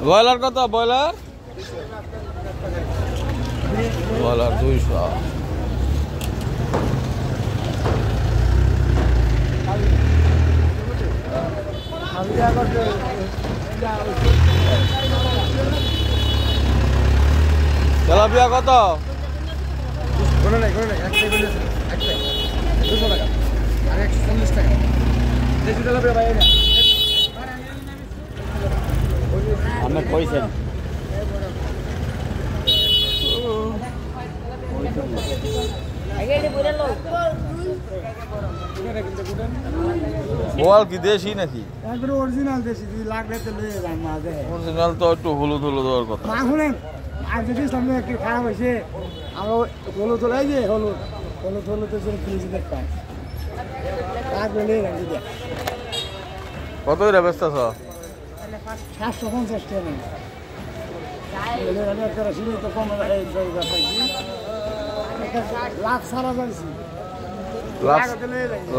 Broiler কত? Broiler 200। Tilapia কত? আপনি কইছেন বোয়াল কি দেশি নাকি? অরিজিনাল দেশি লাগলে তো অরিজিনাল তো একটু হলুদ হলুদ হওয়ার কথা। আর যদি সামনে একটু খারাপ হয়েছে আমরা হলুদ হলাই যে হলুদ হলুদ হলুদের জন্য কিনেছি দেখতাম কত করে ব্যস্ত? 750 টাকা। লাভ সারা যাইছি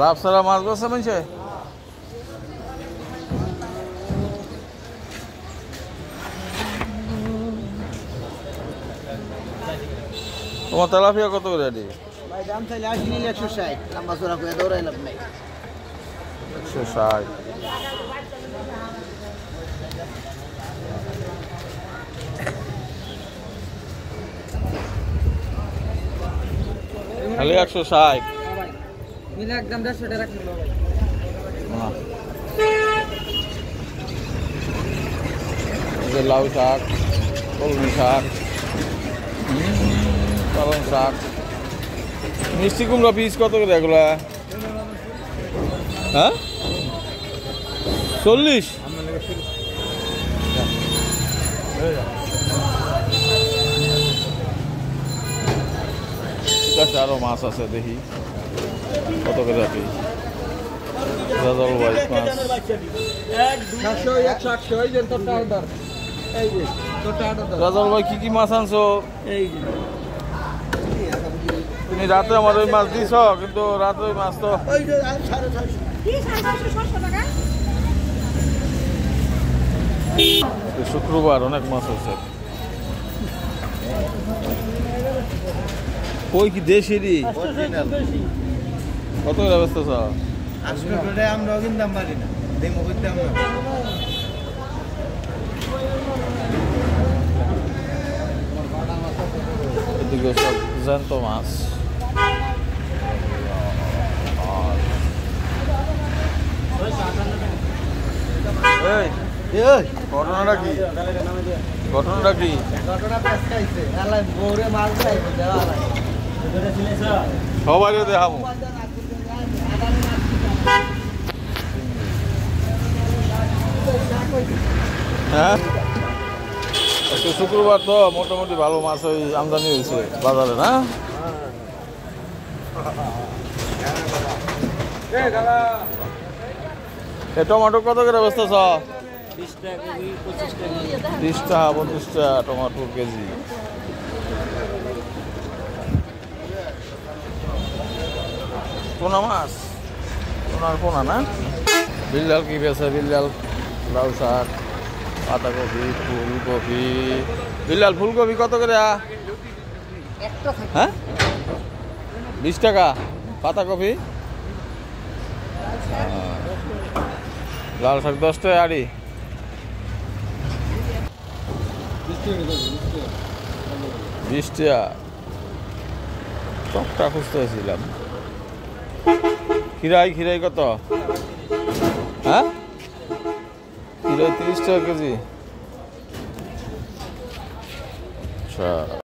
লাভ সারা মাছ বসে মানছে। তোমার তেলাপিয়া কত করে? ভাই দাম চাইলে 160 লম্বা চড়া করে দৌড়াইলাম নাই 160। খালি 160 মিলে একদম 150 টাকা রাখলাম ভাই। লাউ শাক, কলমি শাক, পালং শাক, মিষ্টি কুমড়া পিস কত করে এগুলা? হ্যাঁ 40। ঠিক আছে, আরো মাছ আছে দেখি কত করে পিস। রাজাল ভাই মাছ রাজাল ভাই কি কি মাছ আনছো? তুমি রাতে আমার ওই মাছ দিছ, কিন্তু রাতে ওই মাছ তো শুক্রবার অনেক মাছ আছে। কই কি দেশেরই? কত ব্যবস্থা স্যার? আমরাও কিনতাম পারি না দেমো করতাম না। এদিকে সব জ্যান্ত মাছ। ঘটনাটা কি? ঘটনাটা কি? সবাই দেখাবো। হ্যাঁ শুক্রবার তো মোটামুটি ভালো মাছ ওই আমদানি হয়েছে বাজারে, না? টমেটো কত করে ব্যস্ত? 20 টাকা 25 টাকা টমেটো কেজি। পোনা মাছ, পোনার পোনা না? বিল্লাল কি বেছে? বিল্লাল লাউ শাক, পাতাকপি, ফুলকপি। বিল্লাল ফুলকপি কত করে? হ্যাঁ 20 টাকা। পাতাকপি, লাল শাক 10 টাকা আড়ি। 20 টাকা। টকটা খুঁজতেছিলাম। খিরাই কত? হ্যাঁ খিরাই 30 টাকা কেজি। আচ্ছা।